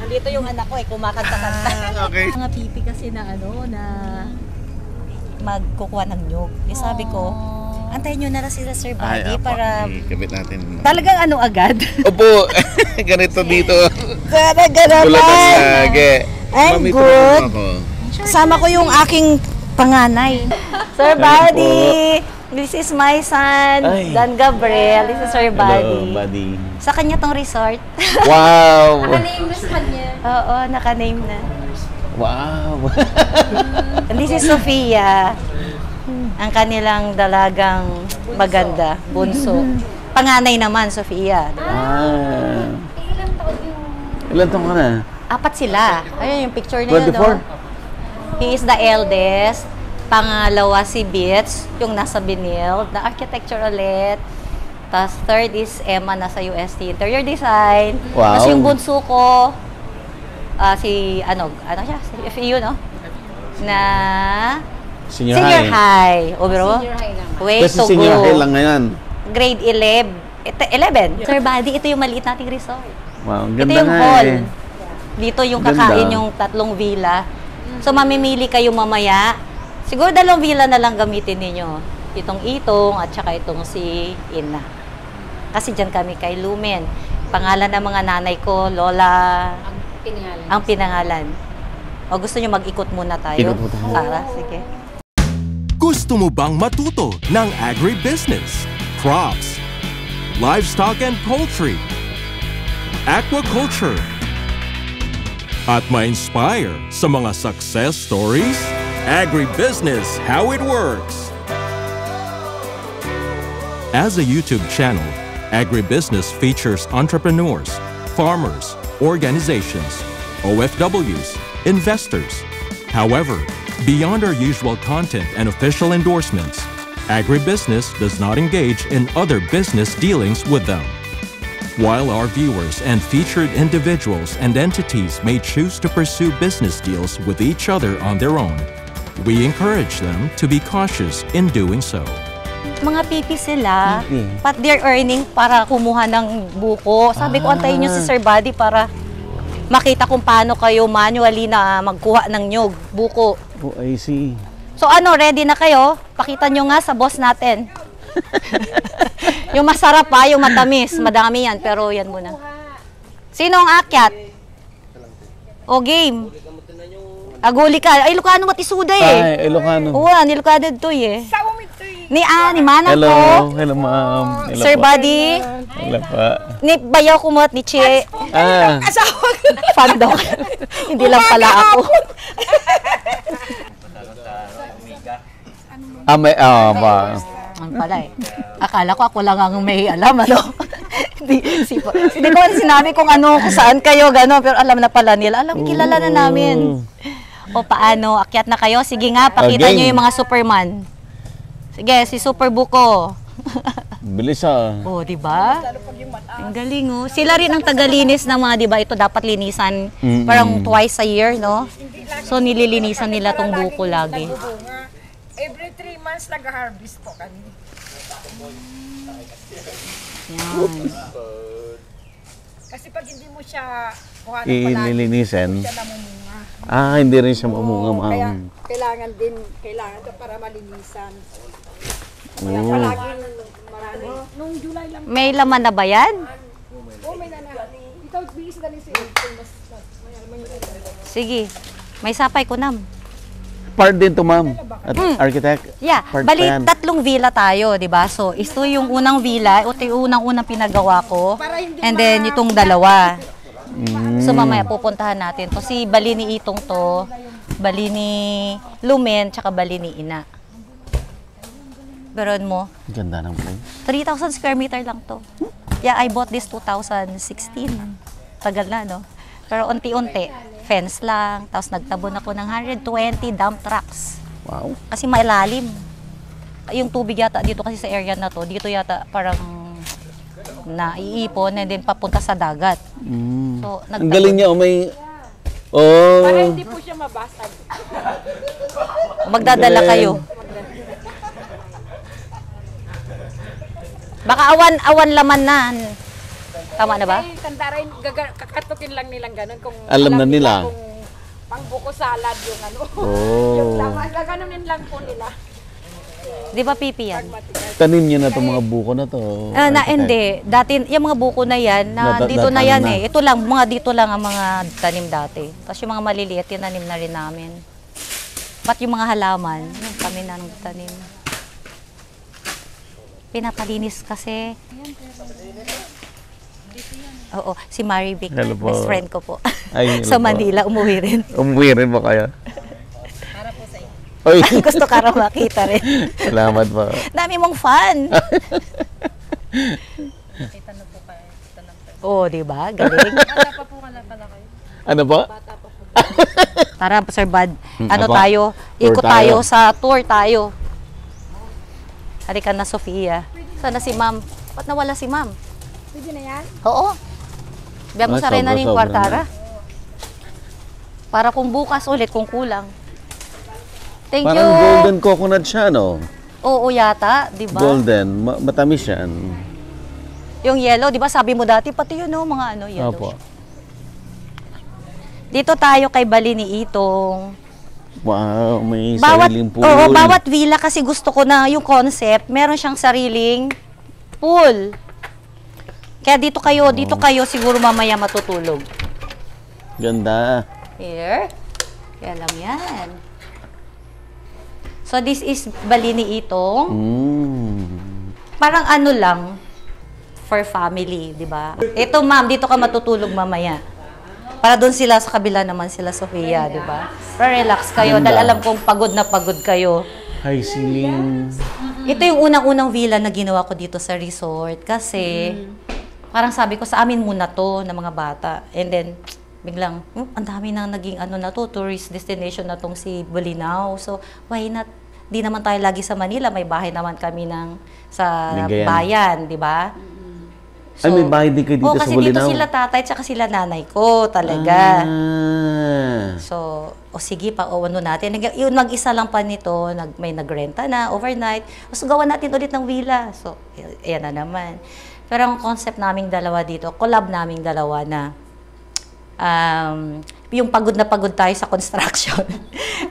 Dito yung anak ko kumakanta-kanta. Okay. Mga pipi kasi na na magkukuha ng nyug. Sabi ko, antayin nyo na lang sila Sir Buddy para... Ikabit natin. Talagang agad? Opo, ganito dito. Gano'n naman. I'm good. Kasama ko yung aking panganay. Sir Buddy! This is my son, Dan Gabriel. This is Sir Buddy. Hello, Buddy. Sa kanya tong resort. Wow! Naka-name na sa kanya. Oo, naka-name na. Wow! This is Sofia. Ang kanilang dalagang maganda, bunso. Panganay naman, Sofia. Ilang taon yung... Ilan taon ka na? 4 sila. Ayun yung picture na 24? yun. He is the eldest. Pangalawa si Beats, yung nasa Benil, na architecture ulit. Tapos third is Emma, nasa UST, interior design. Wow. Tapos yung bunso ko, si, ano siya? Si FEU, no? Na... Senior high. O, bro? Senior high lang. Way Kasi to senior go. high lang ngayon. Grade 11. Sir Buddy, ito yung maliit nating resort. Wow, Ito ganda yung nga hall. eh. Dito yung Ganda. kakain yung 3 villa. So, mamimili kayo mamaya. Siguro 2 villa na lang gamitin ninyo. Itong Itong at saka itong si Ina. Kasi dyan kami kay Lumen. Pangalan ng mga nanay ko, Lola. Ang pinangalan. O gusto nyo mag-ikot muna tayo? Ikot mo tayo. Sige. Gusto mo bang matuto ng agribusiness, crops, livestock and poultry, aquaculture, at ma-inspire sa mga success stories? Agribusiness, how it works. As a YouTube channel, Agribusiness features entrepreneurs, farmers, organizations, OFWs, investors. However, beyond our usual content and official endorsements, Agribusiness does not engage in other business dealings with them. While our viewers and featured individuals and entities may choose to pursue business deals with each other on their own, we encourage them to be cautious in doing so. Mga pipi sila, but they're earning para kumuha ng buko. Sabi ko, antayin nyo si Sir Buddy para makita kung paano kayo manually na magkuha ng nyug, buko. Oh, I see. So ready na kayo? Pakita nyo nga sa boss natin. Yung masarap yung matamis. Madami yan, pero yan muna. Sino ang akyat? O game? Aguli ka. Ay, Ilocano matisuda eh. Ay, Ilocano. Oo, Ilocano ito eh. Sa umitoy. Ni Manang Hello. ko. Hello, ma'am. Hello Sir po. Buddy. Hello pa. Ni Bayaw Kumot, ni Che. Asawa ko. Fan daw. Hindi lang pala ako. Ba. Ano pala eh. Akala ko ako lang ang may alam, Hindi ko sinabi kung saan kayo, gano'n. Pero alam na pala nila. Kilala na namin. O paano, akyat na kayo? Sige nga, pakita nyo yung mga Superman. Sige, si Super Buko. Bilis Oh, di ba? Ang galing Sila rin ang tagalinis ng mga, di ba? Ito dapat linisan parang twice a year, no? So nililinisan nila tong buko lagi. Every 3 months nag-harvest po kami. Yan. Kasi pag hindi mo siya kuhanan palagi, ililinisan. siya namumunga. Hindi rin siya mamunga, ma'am. Kaya kailangan ito para malinisan. Kaya palaging marami. Nung July lang. May laman na ba yan? May nanahali. Ito, bigis na rin si Sige, may sapay ko nam. Part din to, ma'am. At architect. Yeah, Part bali pa yan. 3 villa tayo, di ba? So, ito yung unang villa, ito yung unang pinagawa ko. And then, itong dalawa. So, mamaya pupuntahan natin to. Si bali ni Itong to, bali ni Lumen, tsaka bali ni Ina. Beron mo, Ganda ng place. 3,000 square meter lang to. Yeah, I bought this 2016. Tagal na, no? Pero unti-unti, fence lang. Tapos nagtabon ako ng 120 dump trucks. Wow. Kasi mailalim. Yung tubig yata dito kasi sa area na to, dito yata parang naiipon and then papunta sa dagat. So, Ang galing niya, may... Para hindi po siya mabasag. Magdadala kayo. Baka awan laman na. Tama na ba? Ay, tanda rin, kakatukin lang nilang ganun. Kung Alam na nila. Kung pangbuko salad yung ano. Oh. Yung laman, gaganunin lang po nila. Di ba pipi yan? Tanim niyo na itong mga buko na to. Hindi. Dati, yung mga buko na yan, dito na yan eh. Ito lang, mga dito lang ang mga tanim dati. Tapos yung mga maliliit, tinanim na rin namin. Ba't yung mga halaman, yung kami na tanim. Pinapalinis kasi. Oo, si Marivic, Hello po. best friend ko po. Ay, hello Sa po. Manila, umuwi rin. Umuwi rin ba kaya? Para po sa iyo. Gusto ka raw makita rin. Salamat po. Dami mong fan. Oo, di ba? Galing. Ano po? Tara, Sir Bud. Ano Ako? tayo? Tour Ikot tayo. tayo sa tour tayo. Halika na, Sofia. Sana si ma'am. Ba't nawala si ma'am? Pwede na yan? Oo. Biya mo Ah, sa rin na sobra, yung sobra kwartara. Para kung bukas ulit, kung kulang. Thank Parang you. golden coconut siya, no? Oo, yata. Di ba? Golden. Matamis yan. Yung yellow, di ba sabi mo dati, pati yun, no, mga ano, yellow. Opo. Dito tayo kay Bali ni Itong. Wow, may Bawat, sariling pool. oo, bawat villa kasi gusto ko na yung concept, meron siyang sariling pool. Kaya dito kayo siguro mamaya matutulog. Ganda. Here. Kaya lang yan. So this is Bali ni Itong. Parang ano lang, for family, di ba? Ito ma'am, dito ka matutulog mamaya. Para doon sila sa kabila naman sila Sofia, di ba? Para relax kayo, Ganda. dahil alam kong pagod na pagod kayo. High ceiling. Ito yung unang-unang villa na ginawa ko dito sa resort kasi parang sabi ko sa amin muna to na mga bata. And then biglang, ang dami nang naging ano na to, tourist destination na tong si Bolinao. So why not? Di naman tayo lagi sa Manila, may bahay naman kami sa Lingayen. bayan, di ba? Ay, may bahay din kayo dito sa kasi Bolinao? dito sila tatay at sila nanay ko talaga. Ah. So, sige pa, ano natin. Yung mag-isa lang pa nito, may nagrenta na, overnight. So, gawa natin ulit ng villa. So, yan na naman. Pero ang concept naming dalawa dito, collab naming dalawa na yung pagod na pagod tayo sa construction.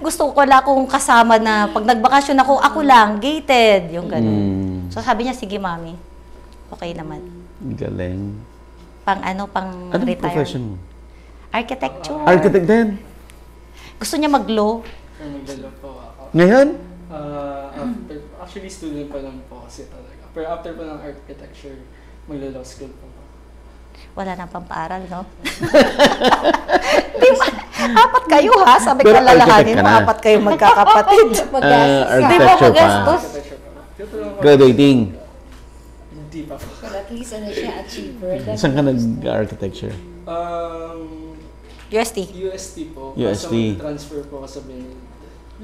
Gusto ko lang akong kasama na pag nagbakasyon ako lang, gated. Yung ganun. So, sabi niya, sige mami, okay naman. Galing. Pang Anong retire. profession mo? Architecture. Architect din? Gusto niya mag-law. Magdala po ako. Ngayon? Actually, student pa lang po kasi talaga. Pero after po ng architecture, magla-law school po ako. Wala nang pampaaral, no? Di ba? Apat kayo, ha? Sabi ko Pero lalahanin architect mo, ka na. apat kayo magkakapatid. Di ba Architecture pa. magastos? Architecture po. Dito lang po. Graduating. Hindi pa po. At least ano siya, achiever. Saan ka nag-architecture? UST. UST po. UST. Kaso transfer po ako sa Benin.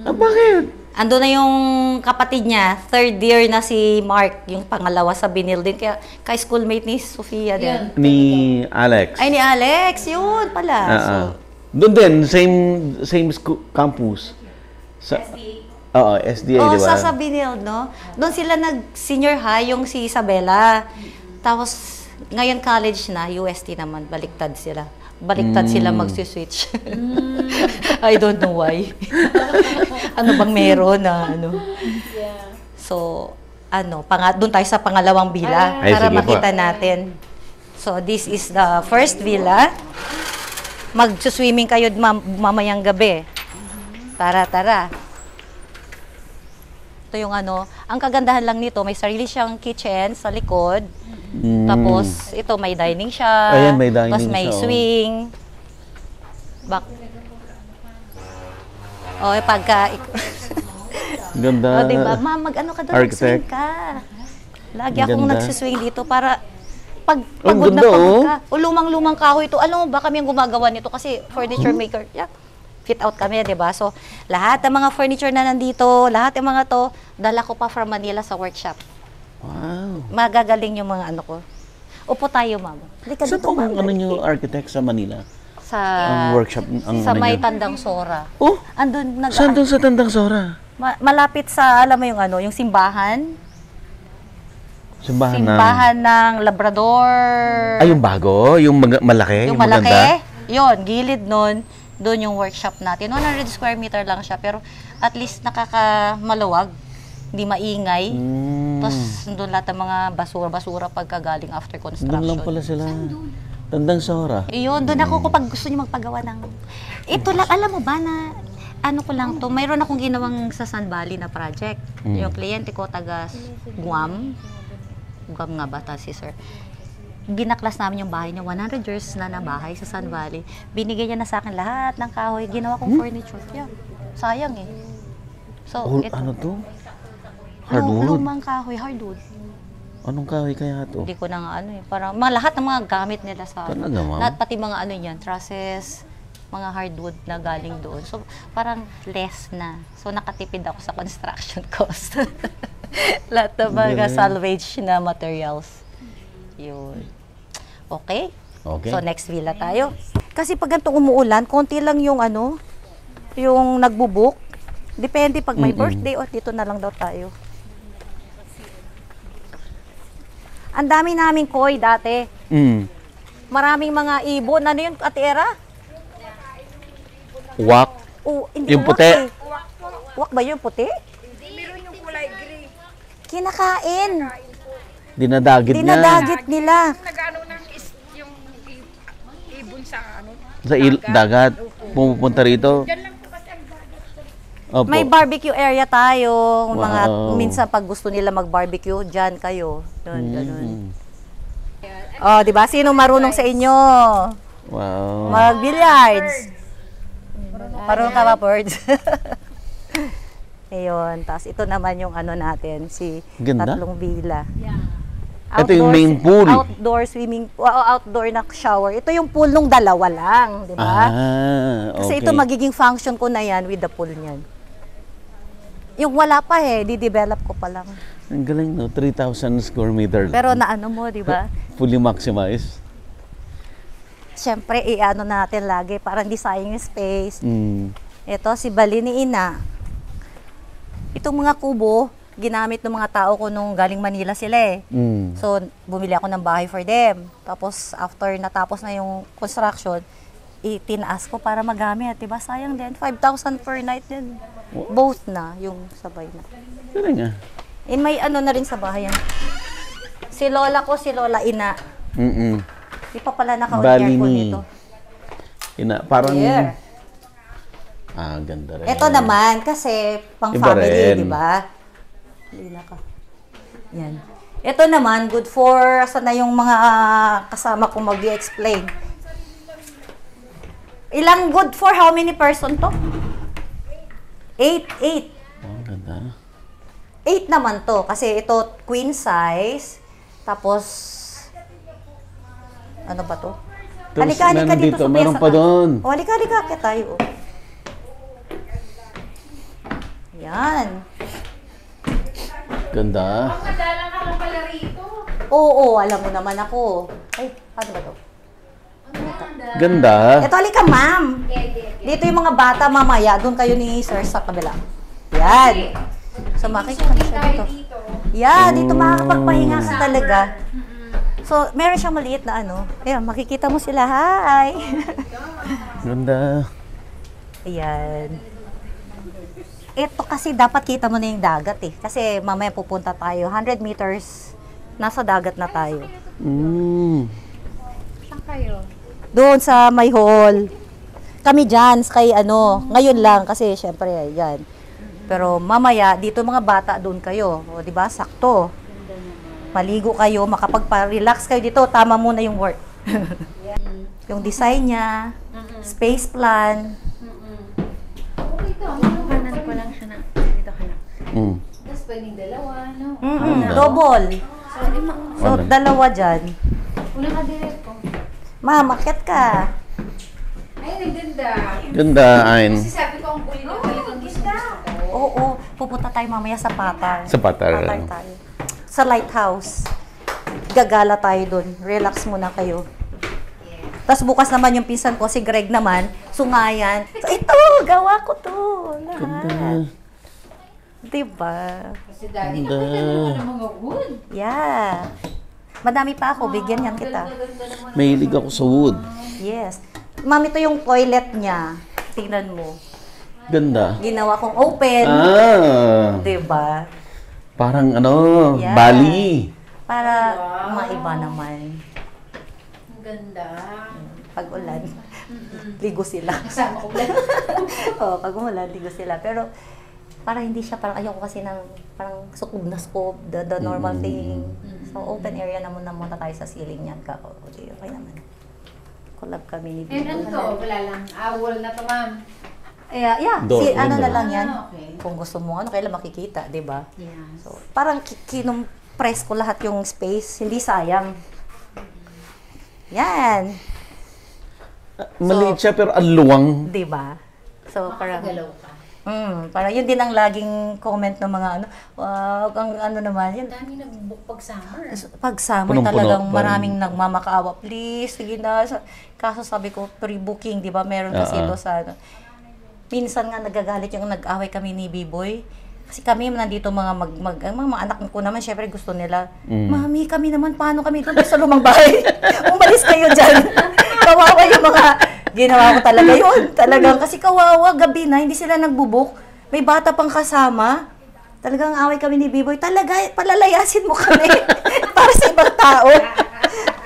Ah, bakit? Ando na yung kapatid niya, third year na si Mark, yung pangalawa sa Binil din. Kaya schoolmate ni Sofia din. Ni Alex. Ay, ni Alex, yun pala. So, Doon din, same campus. Sa, Oo, SDA, oh, di ba? sa Binil, no? Doon sila nag-senior high, yung si Isabela. Tapos, ngayon college na, UST naman, baliktad sila. Baliktad sila magsi-switch. I don't know why. Ano bang meron na ano? So, doon tayo sa pangalawang villa Ay, para sige po. makita natin. So, this is the first villa. Mag-swimming kayo mamayang gabi. Tara. Ito yung ang kagandahan lang nito, may sarili siyang kitchen sa likod. Tapos, ito may dining siya. Ayan, may dining Tapos may siya, oh. swing. Pagka... Ganda. diba? Ma'am, mag-ano ka daw, Architect. mag-swing ka. Lagi Ang akong ganda. nagsiswing dito para pag Ang pagod na ganda, pagod oh. ka. Lumang-lumang kahoy ito. Alam mo ba kami ang gumagawa nito kasi furniture maker. Yeah. Fit out kami, di ba? So, lahat ng mga furniture na nandito, lahat ng mga to, dala ko pa from Manila sa workshop. Wow. Magagaling yung mga ko. Upo tayo, ma'am. Halika Saan dito, po ma'am. ang architect sa Manila? Sa, Ang workshop, ang sa ano may niya? Tandang Sora. Oh, Andun, saan doon sa Tandang Sora? malapit sa, alam mo yung yung simbahan. Simbahan ng Labrador. Ay, yung bago? Yung malaki? Yung malaki. Yun, gilid nun. Doon yung workshop natin. 100 square meter lang siya. Pero at least nakakamaluwag. Hindi maingay. Tapos doon lahat ng mga basura-basura pagkagaling after construction. Doon lang pala sila. Tandang Sora. Yun, doon ako kapag gusto niyo magpagawa ng... Ito lang, alam mo ba na ano ko lang to, mayroon akong ginawang sa Sun Valley na project. Yung kliyente ko taga Guam. Guam nga ba si sir? Ginaklas namin yung bahay niya, 100 years na bahay sa Sun Valley. Binigay niya na sa akin lahat ng kahoy, ginawa kong furniture. Yeah. Sayang eh. So, ito. Ano to? Hardwood? Lumang kahoy, hardwood. Anong kahoy kaya to? Hindi ko na nga ano eh. Parang lahat ng mga gamit nila sa Talaga, ma'am? lahat pati mga ano yan, trusses, mga hardwood na galing doon. So, parang less na. So, nakatipid ako sa construction cost. Lahat ng mga salvage na materials. Yun. Okay? Okay. So, next villa tayo. Kasi pag ganitong umuulan, konti lang yung ano, yung nagbubuk. Depende pag may birthday o dito na lang daw tayo. Ang dami naming koi dati. Maraming mga ibon. Ano yun, Ate Era? Wak. Hindi Yung wak puti. eh. Wak ba yung puti? Meron yung kulay gray. Kinakain. Dinadagit niya. Dinadagit nila. Nagano ng yung ibon sa ano. Sa dagat. Pumupunta rito. Diyan lang po kasi ang dagat. Opo. May barbecue area tayo. Mga, Wow. minsan pag gusto nila mag-barbecue, dyan kayo. Doon, ganun. Oh, di ba? Sino marunong sa inyo? Wow. Mag-billiards. Marunong ka ba, Birds? Ayun. Tapos ito naman yung ano natin, si Ganda. tatlong villa. Ito yung main pool. Outdoor swimming, outdoor na shower. Ito yung pool nung dalawa lang, di ba? Okay. Kasi ito magiging function ko na yan with the pool niyan. Yung wala pa di-develop ko pa lang. Ang galing, no? 3,000 square meter. Pero naano mo, di ba? Fully maximized. Siyempre, i-ano natin lagi para hindi sayang yung space. Ito, si Bali ni Ina. Itong mga kubo, ginamit ng mga tao ko nung galing Manila sila eh. So, bumili ako ng bahay for them. Tapos, after natapos na yung construction, itinaas ko para magamit. Diba? Sayang din. 5,000 per night din. Both na, yung sabay na. Galing ah. May ano na rin sa bahay yan. Si Lola ko, si Lola Ina. Di pa pala naka-on-air ko nito. Parang... Yeah. Ganda rin. Ito naman, kasi pang Iba family, rin. di ba? Yan. Ito naman, good for, sana yung mga kasama ko mag-i-explain. Ilang good for how many person to? 8. Ganda. 8 naman to, kasi ito queen size, tapos, ano ba to? Tapos Halika meron dito, Sophia, meron sa pa taas. doon. O, halika, kaya tayo. Yan. Ganda. Madala ka lang pala rito. Oo, alam mo naman ako. Ay, paano ba to? Ganda. Ito, halika, ma'am. Dito yung mga bata mamaya. Doon kayo ni sir sa kabila. Yan. So, makikita siya dito. Yeah, dito makakapagpahinga ka talaga. So, meron siyang maliit na ano. Ayan, makikita mo sila. Hi! Ganda. Ayan. Ito kasi dapat kita mo na yung dagat eh. Kasi mamaya pupunta tayo. 100 meters, nasa dagat na tayo. Saan kayo? Doon sa may hall. Kami dyan, kay ano, ngayon lang kasi syempre yan. Pero mamaya, dito mga bata, doon kayo. O, di ba? Sakto. Maligo kayo, makapagpa-relax kayo dito, tama muna yung work. Yung design niya, space plan. Okay to. Hanan ko lang siya na. Dito ka na. Tapos pwedeng dalawa, no? Double. So, Wala. dalawa dyan. Una ka direct ko. Ma'am, akit ka. Ay, ang ganda. Ganda, Ayn. Kasi sabi ko ang kulit na talagang gusto ko. Oo, pupunta tayo mamaya sa Patar. Sa Patar. Patar tayo. Sa lighthouse. Gagala tayo dun. Relax muna kayo. Tapos bukas naman yung pinsan ko, si Greg naman, sungayan. So, ito, gawa ko to. Lahat. Ganda. Diba? Kasi daddy, nakita naman ng mga wood. Yeah. Madami pa ako, bigyan yan kita. Ganda naman. Mahilig ako sa wood. Yes. Ma'am, ito yung toilet niya. Tingnan mo. Ganda. Ginawa kong open. Diba? Parang Yeah. Bali. Para maiba naman. Ang ganda. Pag ulan, ligo sila. Kasama ko lang. Oo, pag umulan, ligo sila. Pero, para hindi siya, parang ayoko kasi ng parang sukob na scope, the normal thing. So, open area naman na muna tayo sa ceiling niyan. Okay, okay naman. Collab kami ni And ano to? Wala lang. Wall na to, ma'am. Yeah, Door, ano window. na lang yan. Okay. Kung gusto mo, kailan makikita, di ba? Yes. So, parang kinumpress ko lahat yung space, hindi sayang. Yan. Maliit siya pero ang luwang. Di ba? So, parang, Makakagalaw ka. parang yun din ang laging comment ng mga wow, ang ano naman, yun. Ang dami nag-book pag summer. Pag summer Punong-puno, talagang parang- maraming nagmamakaawa, please, sige na. Kaso sabi ko, pre-booking, di ba? Meron kasi ito sa ano. Minsan nga nagagalit yung nag-away kami ni B-Boy. Kasi kami nandito mga anak ko naman, syempre gusto nila. Mami, kami naman, paano kami doon sa lumang bahay? Umalis kayo dyan. Kawawa yung mga ginawa ko talaga yun. Talagang, kasi kawawa, gabi na, hindi sila nagbubuk. May bata pang kasama. Talagang away kami ni B-Boy. Talaga, palalayasin mo kami para sa ibang tao.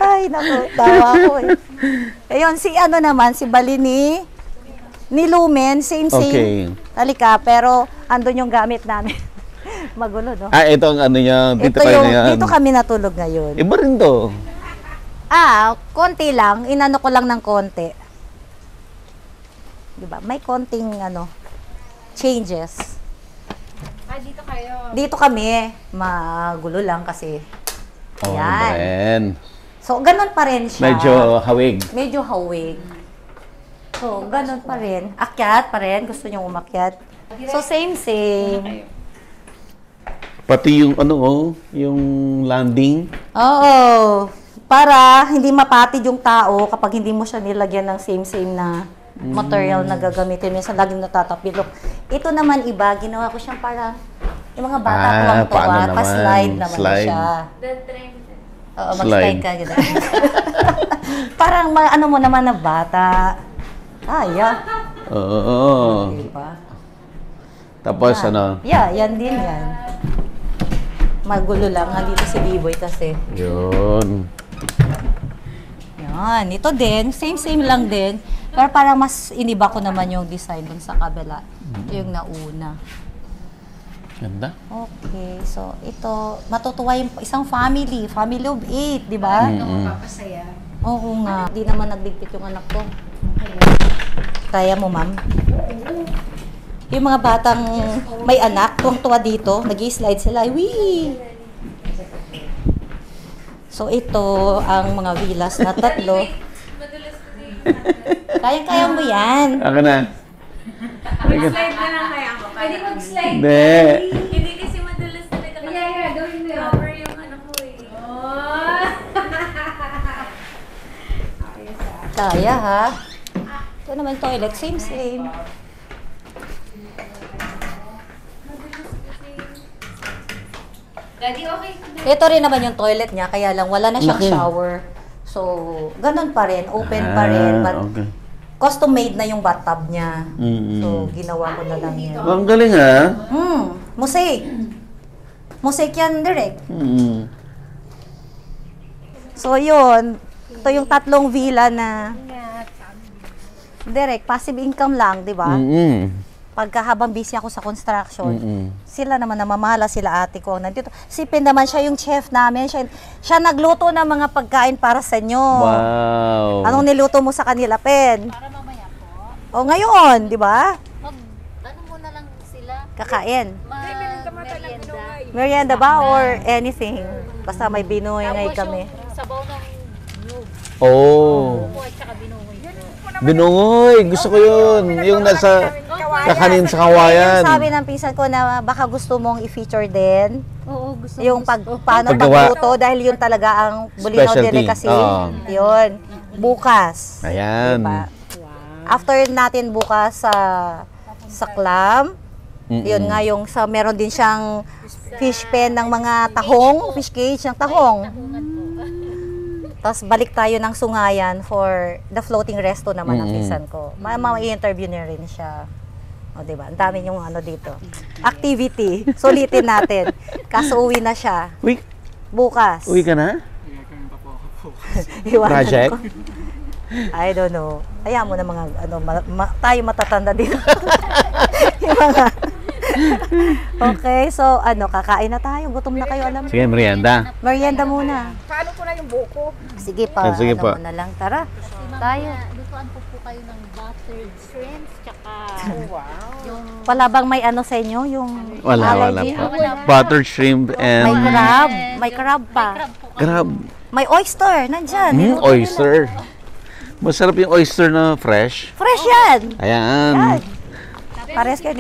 Ay, naku, tawa ko eh. Ayun, si ano naman, si Bali ni Lumen, same. Okay. Halika, pero andun yung gamit namin. Magulo, no? Ito ang ano niya, dito Ito kayo yung, ngayon. dito kami natulog ngayon. Iba rin to. Konti lang. Inano ko lang ng konti. Diba? May konting, changes. Dito kayo. Dito kami, magulo lang kasi. Oh, Ayan. Bren. So, ganun pa rin siya. Medyo hawig. Medyo hawig. So, ganun pa rin. Akyat pa rin. Gusto niyong umakyat. So, same. Pati yung yung landing. Oo. Para hindi mapatid yung tao kapag hindi mo siya nilagyan ng same na material na gagamitin. Minsan laging natatapilok. Ito naman iba, ginawa ko siyang para yung mga bata paano tuwang-tuwa, naman? pa-slide naman Slide. siya. The trend. Oo, mag-slide ka. Gano'n. Parang ano mo naman na bata. Oo. Diba? Tapos Yan din yan. Magulo lang. Nandito si B-Boy kasi. Yun. Yan. Ito din. Same lang din. Pero parang mas iniba ko naman yung design dun sa kabila. Ito yung nauna. Ganda. Okay. So, ito. Matutuwa yung isang family. Family of 8. Di ba? Papasaya. Oo nga. Di naman nagligpit yung anak ko. Kaya mo, ma'am? Yung mga batang may anak, tuwang-tuwa dito, nag-i-slide sila. Wee! So, ito ang mga villas na 3. Kaya-kaya mo yan. Ako na. Mag-slide na lang kaya ako. Pwede mag-slide. Hindi. Hindi kasi madulas talaga. Kaya, gawin mo yun. Cover yung ano ko eh. Kaya, ha? Ito naman toilet. Same. Daddy, okay. Ito rin naman yung toilet niya, kaya lang wala na siyang Laki. shower. So, ganun pa rin. Open pa rin. But Okay. custom made na yung bathtub niya. Mm-mm. So, ginawa ko na lang yan. Ang galing Mosaic. Mosaic yan, direct. So, yun. Ito yung 3 villa na direct, passive income lang, di ba? Pagka habang busy ako sa construction, sila naman namamahala, sila ate ko. Nandito. Sipin naman siya yung chef namin. Siya nagluto ng mga pagkain para sa inyo. Wow. Anong niluto mo sa kanila, Pen? Para mamaya po. O ngayon, di ba? Ano muna lang sila? Kakain. Merienda. Merienda ba or anything? Basta may binuhay kami. Sabaw ng nyug. Oh. Po at saka binuhay. Binungoy. Gusto ko yun. Yung nasa kakanin sa kawayan. Yung sabi ng pinsan ko na baka gusto mong i-feature din. Oo, gusto Yung paano Paggawa. pagluto dahil yun talaga ang Bulinaw Specialty. Delicacy. Oo. Yun. Bukas. Ayan. Diba? After natin bukas sa clam, Yun nga yung meron din siyang fish pen ng mga tahong, fish cage ng tahong. Tapos balik tayo ng Sungayan for the floating resto naman ng pinsan ko. Ma-interview niya rin siya. O, diba? Ang dami yung ano dito. Activity. Sulitin natin. Kaso uwi na siya. Uy, Bukas. uwi ka na? Kaya kami pa po ako. Iwanan Project? ko. I don't know. Kaya mo na mga, ano, tayo matatanda dito. Yung mga... Okay, so ano, kakain na tayo. Gutom na kayo, alam. Sige, merienda. Merienda muna. Paano ko na yung buko? Sige pa, Sige ano pa. mo na lang. Tara, tayo. Tayo. Lutuan po kayo ng buttered shrimps, tsaka yung Palabang may ano sa inyo, yung Wala allergy? po. Buttered shrimp May and crab. May crab pa. crab. May oyster, nandyan. Niluto nila. Oyster. Masarap yung oyster na fresh. Fresh yan. Ayan. Yan. Pares kayo.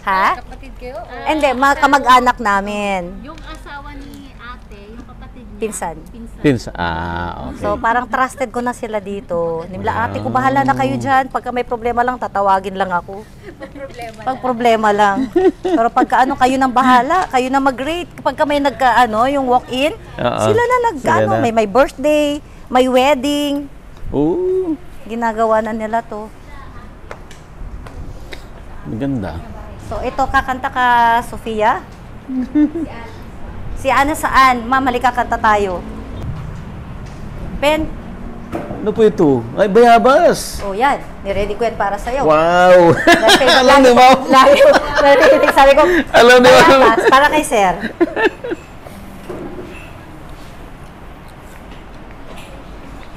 Ha? kapatid kayo. Hindi, mga kamag-anak namin. Yung asawa ni ate, yung kapatid niya. Pinsan. Pins. Ah, okay. So, parang trusted ko na sila dito. Nimla, ate ko, bahala na kayo dyan. Pagka may problema lang, tatawagin lang ako. Pag problema lang. Pero pagka ano, kayo nang bahala, kayo na mag-rate. Pagka may nagka-ano, yung walk-in, Oo. sila na nagka-ano, Sila na. may birthday, may wedding. Oo. Ginagawa na nila to. Maganda. So, ito, kakanta ka, Sofia? Si Ana saan? Ma'am, halika kanta tayo. Pen? Ano po ito? Ay, bayabas! Oh, yan. Niready ko yan para sa'yo. Wow! Dahil Alam ni Ma'am. Lagi ko, narinig, sabi ko, Alam ni Ma'am. bayabas, para kay Sir.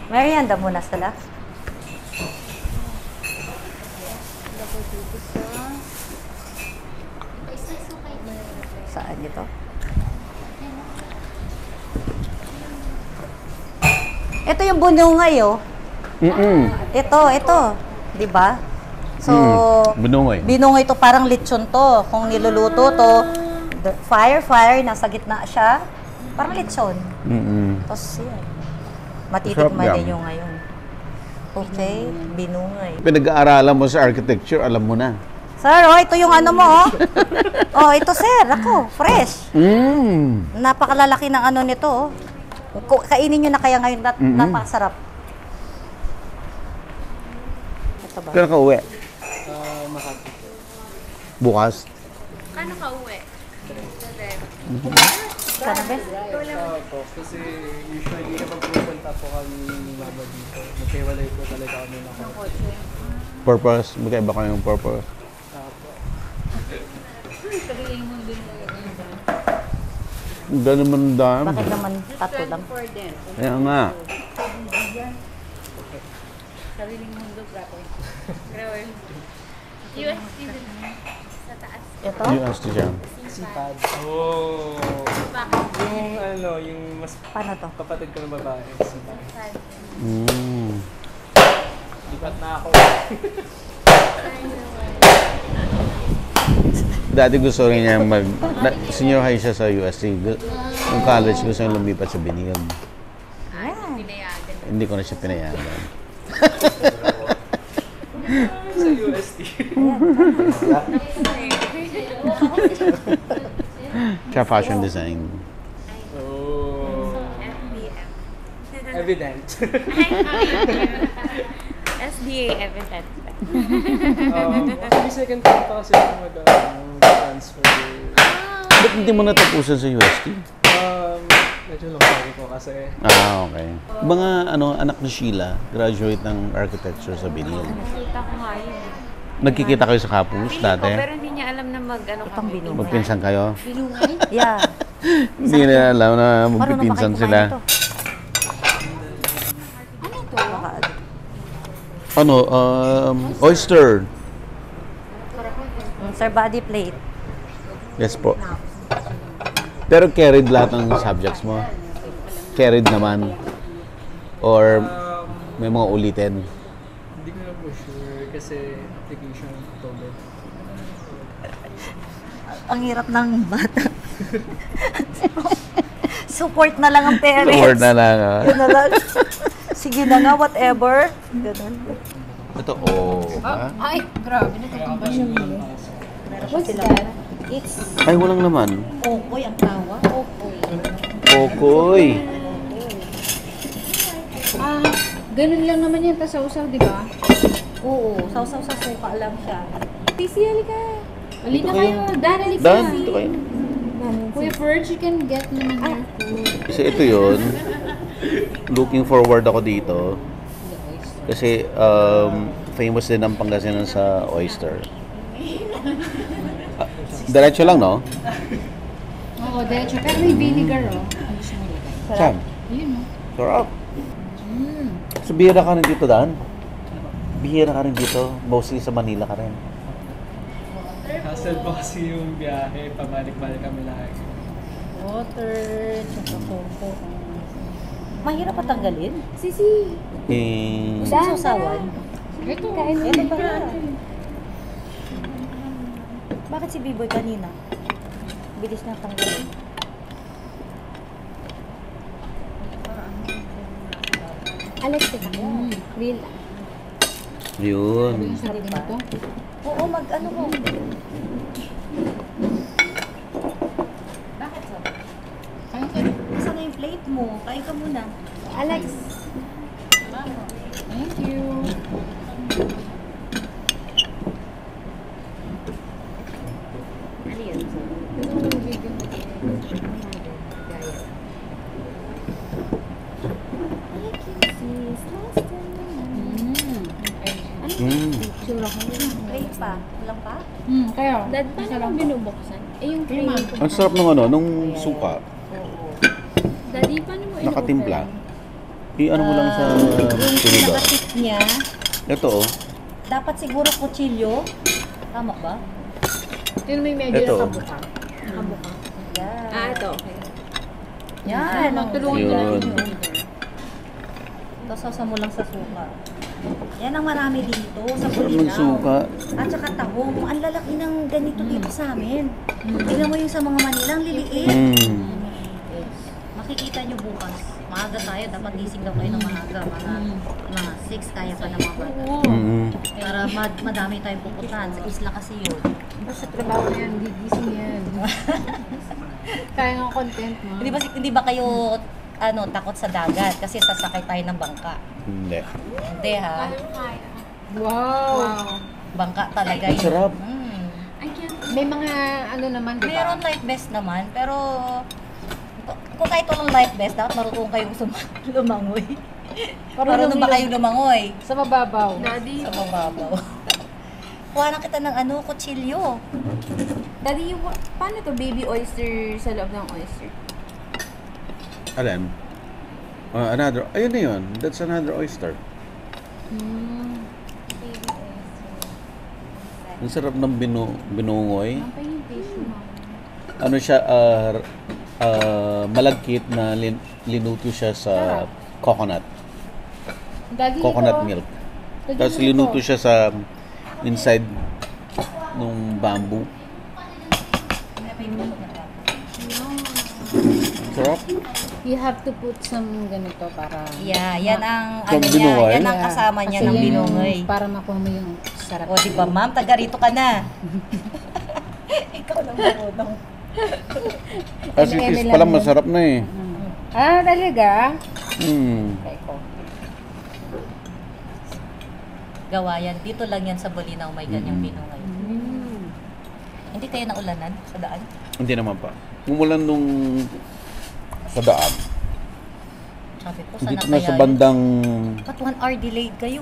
Merienda muna sila. Saan ito? Ito yung bunungay, oh. Ito. 'Di ba? So, Bunungoy. binungay to parang lechon to. Kung niluluto to, fire, nasa gitna siya. Parang lechon. Tapos yan. Matitikman Sarap yan. ninyo ngayon. Okay, binungay. Pinag-aaralan mo sa architecture, alam mo na. Sir, oh, ito yung ano mo, oh. Oh, ito sir, ako, fresh. Napakalalaki ng ano nito, oh. Kainin nyo na kaya ngayon, napakasarap. Ito ba? Kailan ka uwi? Makati. Bukas? Kano ka uwi? Sana, bes? Opo, kasi usually kapag pupunta po kami ni Mama dito, magkiwalay po talaga kami ng kotse. Purpose? Magkaiba kayo yung purpose? Opo. Gano'n naman dami. Bakit naman tato lang? Kaya nga. UST din sa taas. Ito? Yung ask dyan. Sipad. Oh. Yung ano, yung mas Paano to? kapatid ko ng babae. Sipad. Lipat na ako. Dati gusto rin niya senior high siya sa USC. Nung college gusto niya lumipat sa Binilog. Hindi ko na siya pinayagan. Sa UST. Siya fashion design. Oh. Evident. SDA evident. Actually, second time pa kasi ako mag-transfer. Ba't hindi mo natapusan sa UST? Medyo lang ko kasi. Ah, okay. Mga anak ni Sheila, graduate ng architecture sa Binilog. Nakita ko nga yun. Nagkikita kayo sa campus dati? Pero hindi niya alam na mag-ano Itong kami. binungay. Magpinsan kayo? Binungay? Yeah. Hindi na alam na Marunong ba kayo magpipinsan kumain sila. ito? Baka- Oyster. Sir, body plate. Yes po. Pero carried lahat ng subjects mo? Carried naman? Or may mga ulitin? Hindi ko na po sure kasi application October. Ang hirap ng bata. Support na lang ang parents. Support na lang. Yun na lang. Sige na nga, whatever. Ganun. Ito, oh. Ha? Ay, grabe. Nagkakamba siya. What's that? It's Ay, walang naman. okoy ang tawag. Okoy. Kokoy. Ganun lang naman yan, tasawsaw, di ba? Oo, sausaw sa suka lang siya. Tisi, halika. Halika Dito kayo. Dan, halika. Dan, dito kayo. Kuya Ferg, you can get naman your food. Kasi ito yun. Looking forward ako dito. Kasi famous din ang Pangasinan sa oyster. Diretso lang, no? Oo, derecho. Pero may vinegar, oh. Saan? Ayun, oh. Sarap. So, bihira ka rin dito, Dan? Bihira ka rin dito? Mostly sa Manila ka rin. Hassle po kasi yung biyahe, pabalik-balik kami lahat. Water, tsaka coco. Mahirap patanggalin. Sisi. Eh, Gusto mo sausawan? Ito. Kain mo. Ito pala. Bakit si Biboy kanina? Bilis na tanggalin. Alex, ito. Real. yun. Sarap din ito. Oo, mag-ano mo. Kain ka. Saan na yung plate mo? Kain ka muna. Alex. Thank you. Ano yan? Sura ko. Plate pa? Walang pa? Kaya. Dad, paano mo binubuksan? Eh, yung cream. Ang sarap nung ano, nung suka. Daddy, paano mo Nakatimpla. I-ano mo lang sa Yung tinidor. pinaka-tip niya, Ito, oh. dapat siguro kutsilyo. Tama ba? Yun may medyo Ito. nakabuka. Nakabuka. Yan. Ito, okay. Yan. Tulungan ko Yun. natin. Tapos sausaw mo lang sa suka. Yan ang marami dito sa Sarap ng Bulinaw. suka. At saka tahong. Ang lalaki ng ganito dito sa amin. Tingnan mo yung sa mga Manila, ang liliit. Makikita nyo bukas. Maaga tayo, dapat gising daw kayo ng maaga. Mga 6 kaya pa ng mga bata. Para madami tayong pupuntahan. Sa isla kasi yun. Basta trabaho na yan, gigising yan. Kaya nga content mo. Hindi ba kayo takot sa dagat? Kasi sasakay tayo ng bangka. Hindi. Hindi ha. Wow! Bangka talaga Ang yun. sarap. May mga ano naman, di ba? Meron life vest naman, pero kung kahit walang life vest, dapat marunong kayong lumangoy. Marunong ba kayong lumangoy? Sa mababaw. Daddy. Sa mababaw. Kuha na kita ng kutsilyo. Daddy, paano to baby oyster sa loob ng oyster? Alin? Another, ayun na yun. That's another oyster. Ang sarap ng binungoy. Apa yung tissue mo? Ano siya, malagkit na linuto siya sa coconut. Daddy, Coconut ito. milk. Daddy, Tapos ito. linuto siya sa inside nung bamboo. Sarap. You have to put some ganito para... Yeah, yan ang Yung binungoy? yan ang kasama niya Kasi ng yan yung binungoy. Para makuha mo yung sarap. O, di ba, ma'am? Taga rito ka na. Ikaw lang marunong. Kasi fish pala masarap na eh. Ah, talaga? Eko. Gawa yan. Dito lang yan sa Bulinaw may ganyang binungay. Hindi kayo naulanan sa daan? Hindi naman pa. Umulan nung sa daan. Sabi ko, sana Dito na sa kaya bandang Ba't 1 hour delayed kayo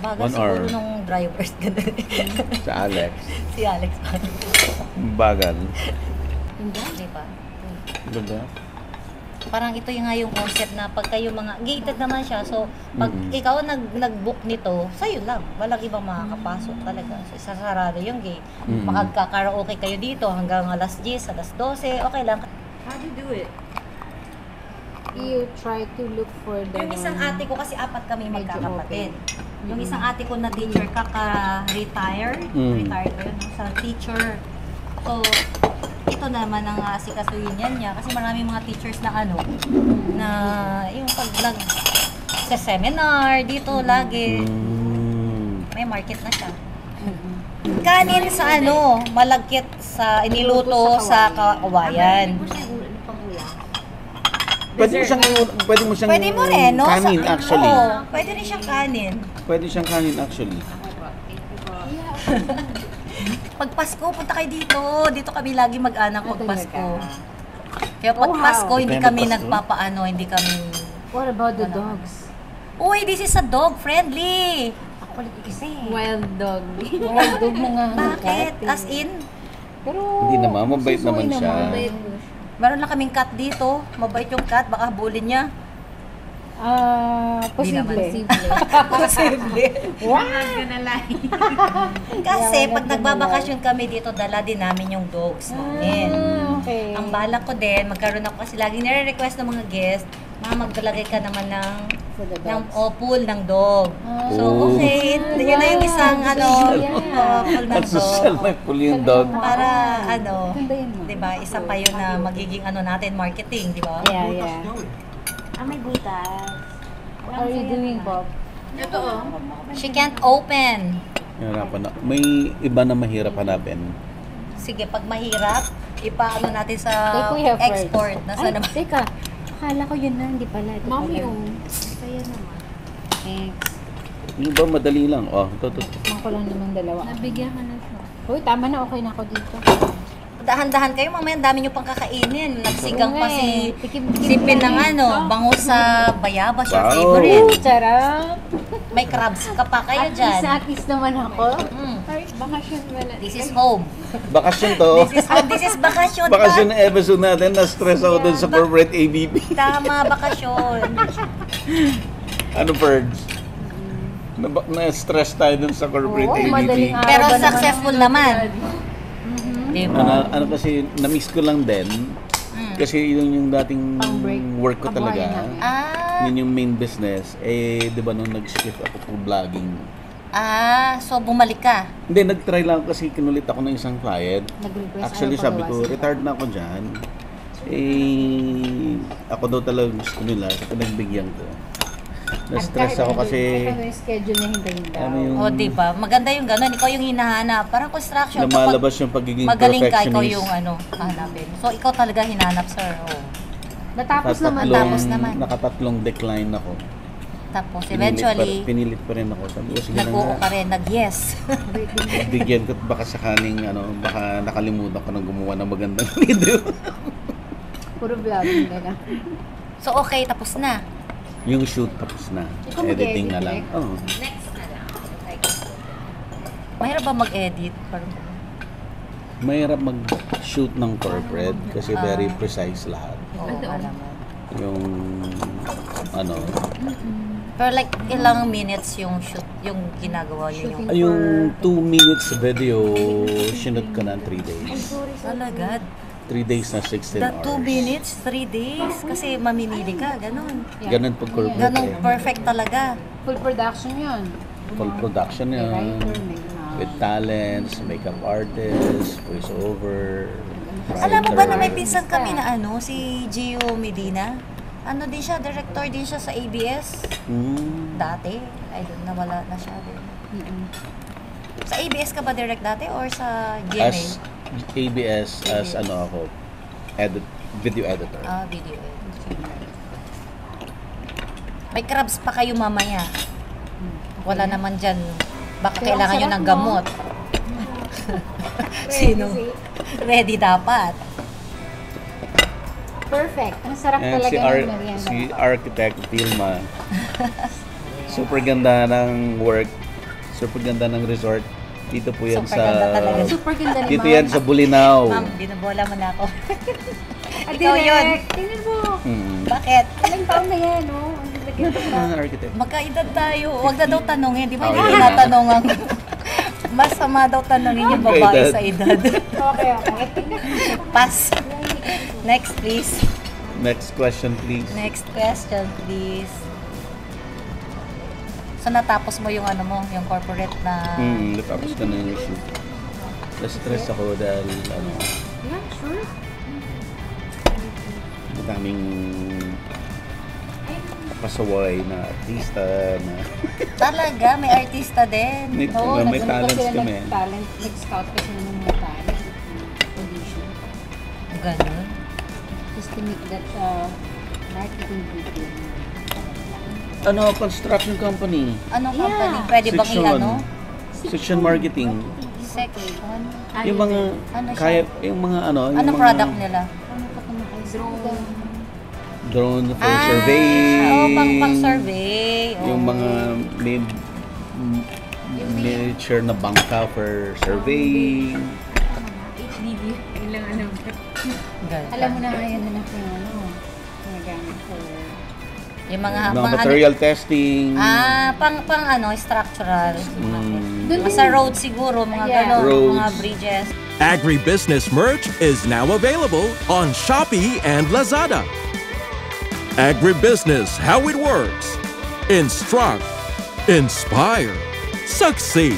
Bagal 1 siguro hour. nung drivers ganun. sa Alex. Si Alex pa. Bagal. Di ba? Ganda. Parang ito yung nga yung concept na pag kayo mga gated naman siya. So, pag ikaw nag-book nito, sa'yo lang. Walang ibang makakapasok talaga. So, isasarado yung gate. Makagka-karaoke kayo dito hanggang alas 10, alas 12, okay lang. How do you do it? You try to look for the... Yung isang ate ko, kasi 4 kami Medyo magkakapatid. Yung isang ate ko na teacher, kaka-retire. Retired ko yun, sa teacher. So, ito naman ang asikasuhin yan niya. Kasi maraming mga teachers na na yung pag sa seminar dito lagi. may market na siya. Kanin sa ano, malagkit sa iniluto sa kawayan. Pwede mo siyang Pwede mo rin, no? kanin actually. Oo, pwede rin siyang kanin. Pwede siyang kanin actually. Pag Pasko, punta kayo dito. Dito kami lagi mag-anak pag Pasko. Kaya pag Pasko, hindi Kaya kami Pasko? nagpapaano, hindi kami... What about the dogs? Uy, this is a dog friendly. Wild dog. Wild dog na nga. Bakit? As in, Pero, Hindi naman, mabait naman siya. meron lang kaming cat dito. Mabait yung cat, baka bulin niya. Posible. Posible. Not gonna lie. Kasi pag nagbabakasyon kami dito, dala din namin yung dogs namin. Okay. Ang balak ko din, magkaroon ako kasi laging nire-request ng mga guest, maglalagay ka naman ng pool ng dog. So, okay, yun na yung isang pool ng At social dog. may puli yung dog. Para Ganda yun, no? 'di ba? Isa pa yun na magiging natin marketing, 'di ba? Yeah. May butas. What are you doing, Bob? She can't open. Hirapan na. May iba na mahirap hanapin. Sige, pag mahirap, ipaano natin sa Take Kuya first. export. Nasa naman? Teka. Akala ko yun na, hindi pala. Mami, Kaya naman. Thanks. Yung ba madali lang? Oh, ito. Tikman ko lang naman dalawa. Nabigyan ka na siya. Uy, tama na. Okay na ako dito. Dahan-dahan kayo, mamaya ang dami nyo pang kakainin. Nagsigang Oo pa nga si eh. Tikim-tikim Sipin ng lang bango sa bayabas, your Wow. favorite. Sarap. May crabs ka pa kayo dyan. At least naman ako. Mm. Bakasyon wala. This is home. Bakasyon to. This is bakasyon. Bakasyon na episode natin. Na-stress ako dun sa corporate ABP. Tama, bakasyon. Ano, Birds? Na-stress tayo dun sa corporate Oo, ABP. madaling araw. Pero ba naman successful naman. Diba? Ano kasi, na-miss ko lang din. Kasi yun yung dating Pang-break. work ko talaga. Kabuhayan namin. Yun yung main business. Di ba nung nag-shift ako for vlogging. So bumalik ka. Hindi, nag-try lang kasi kinulit ako ng isang client. Nag-request Actually, ayaw sabi ko, pabawasan. retired na ako dyan. Ako daw talaga gusto nila. So, pinagbigyan ko. Na-stress ako kasi Ano yung schedule na hintayin daw. ano yung O, diba? Maganda yung gano'n. Ikaw yung hinahanap. Parang construction. lumalabas yung pagiging magaling ka, ikaw perfectionist. yung hahanapin. So, ikaw talaga hinanap, sir. Oh. Natapos naman. Tapos naman. Nakatatlong decline ako. Tapos, eventually, Pinilit pa rin ako. Sabi ko, sige na nag-oo nga. ka rin, nag-yes. Bigyan ko baka sakaling baka nakalimutan ko ng gumawa ng magandang video. Puro vlogging na lang. So, okay, tapos na. Yung shoot tapos na. Ikaw Editing na mag-edit, lang. Oh. Next na lang. Mahirap ba mag-edit? Parang, Mahirap mag-shoot ng corporate kasi very precise lahat. oo, alam mo. Yung Pero like, ilang minutes yung shoot, yung ginagawa niyo yung... yung 2 minutes video, sinut ko na 3 days. Talaga? 3 days na 16 The hours. 2 minutes, 3 days? Kasi mamimili ka, ganun. Ganun pag corporate. Ganun, perfect talaga. Full production yun. Full production May yan. writer, may With talents, makeup artist, voiceover, Alam mo ba na may writer. pinsan kami na si Gio Medina? Ano din siya, director din siya sa ABS. Dati. I don't know, wala na siya din. Sa ABS ka ba direct dati or sa GMA? As ABS, as ako, video editor. Video editor. May crabs pa kayo mamaya. Wala naman dyan. Baka Pero kailangan ang nyo sarap, ng no? gamot. Sino? Ready dapat. Perfect. Ang sarap And talaga ng merienda. si Architect Vilma. Super ganda ng work. Super ganda ng resort. Dito po yan Super ganda talaga. Super ganda ni Dito Ma'am. yan sa Bulinaw. Ma'am, binabola mo na ako. Ah, Ikaw yun. direct. Tingnan mo. Bakit? Ilang taon na yan, no? Ang ganda pa. Architect. Magkaedad tayo. Huwag na daw tanongin. Di ba hindi Okay. tinatanongan? Masama daw tanongin yung babae Edad. sa edad. Okay. Pass. Next, please. Next question, please. Next question, please. So, natapos mo yung yung corporate na... Natapos ko na yung shoot. Na-stress ako dahil Yeah, sure. madaming pasaway na artista na Talaga, may artista din. may, Oo, may nag-ano talents sila kami. Talent, nag-scout kasi ng mga talent. Audition. Ganun. Just to make that marketing video. Ano, construction company. Anong company? Pwede bang Section. i-ano? Section marketing. Section. Yung mga Ano siya? kaya yung mga ano, yung Anong mga product nila? drone for surveying. Oo, pang-survey. Yung Oo. mga may miniature na bangka for surveying. HDV. Yun lang alam ko. Ganun. Alam mo na ngayon na yung ano, nagamit for... Yung mga, Mga material testing. pang ano, structural. Mm, Doon Sa road siguro, mga Yeah. gano'n, Roads. mga bridges. Agribusiness merch is now available on Shopee and Lazada. Agribusiness, how it works. Instruct, inspire, succeed.